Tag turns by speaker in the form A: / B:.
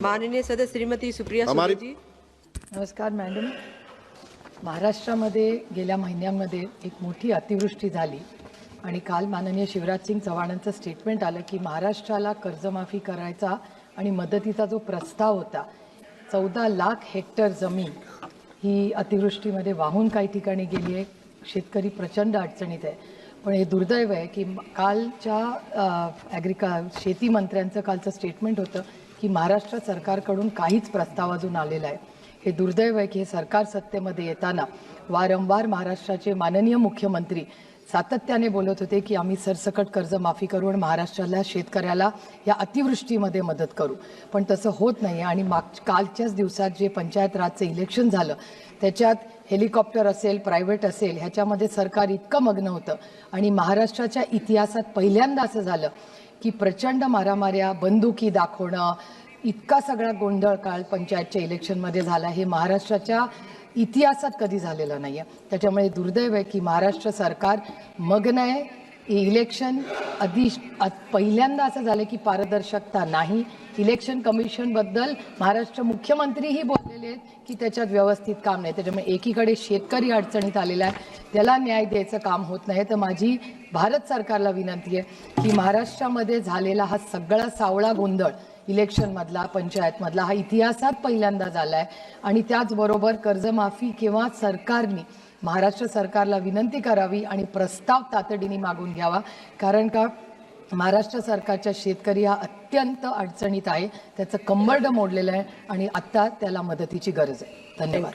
A: माननीय सदस्य श्रीमती सुप्रिया
B: हमारी
A: सुळे जी।
C: नमस्कार मॅडम, महाराष्ट्रामध्ये गेल्या महिन्यांमध्ये एक मोठी अतिवृष्टी झाली आणि काल माननीय शिवराज सिंग चव्हाणांचं स्टेटमेंट आलं की महाराष्ट्राला कर्जमाफी करायचा आणि मदतीचा जो प्रस्ताव होता 14 लाख हेक्टर जमीन ही अतिवृष्टीमध्ये वाहून काही ठिकाणी गेली आहे. शेतकरी प्रचंड अडचणीत आहे. पण हे दुर्दैव आहे की कालच्या शेती मंत्र्यांचं कालचं स्टेटमेंट होतं की महाराष्ट्र सरकारकडून काहीच प्रस्ताव अजून आलेला आहे. हे दुर्दैव आहे की हे सरकार सत्तेमध्ये येताना वारंवार महाराष्ट्राचे माननीय मुख्यमंत्री सातत्याने बोलत होते की आम्ही सरसकट कर्जमाफी करू आणि महाराष्ट्राला शेतकऱ्याला या अतिवृष्टीमध्ये मदत करू, पण तसं होत नाही. आणि कालच्याच दिवसात जे पंचायत राजचं इलेक्शन झालं त्याच्यात हेलिकॉप्टर असेल, प्रायव्हेट असेल, ह्याच्यामध्ये सरकार इतकं मग्न होतं आणि महाराष्ट्राच्या इतिहासात पहिल्यांदा असं झालं की प्रचंड मारामाऱ्या, बंदुकी दाखवणं, इतका सगळा गोंधळ काल पंचायतच्या इलेक्शनमध्ये झाला. हे महाराष्ट्राच्या इतिहासात कधी झालेलं नाही आहे. त्याच्यामुळे दुर्दैव आहे की महाराष्ट्र सरकार मग्न आहे. इलेक्शन पहिल्यांदा असं झालं की पारदर्शकता नाही. इलेक्शन कमिशनबद्दल महाराष्ट्र मुख्यमंत्रीही बोललेले आहेत की त्याच्यात व्यवस्थित काम नाही. त्याच्यामुळे एकीकडे शेतकरी अडचणीत आलेला आहे, त्याला न्याय द्यायचं काम होत नाही. तर माझी भारत सरकारला विनंती आहे की महाराष्ट्रामध्ये झालेला हा सगळा सावळा गोंधळ इलेक्शनमधला, पंचायतमधला, हा इतिहासात पहिल्यांदा झाला आहे. आणि त्याचबरोबर कर्जमाफी किंवा सरकारने महाराष्ट्र सरकारला विनंती करावी आणि प्रस्ताव तातडीने मागून घ्यावा. कारण का महाराष्ट्र सरकारच्या शेतकरी हा अत्यंत अडचणीत आहे. त्याचं कंबरडं मोडलेलं आहे आणि आत्ता त्याला मदतीची गरज आहे. धन्यवाद.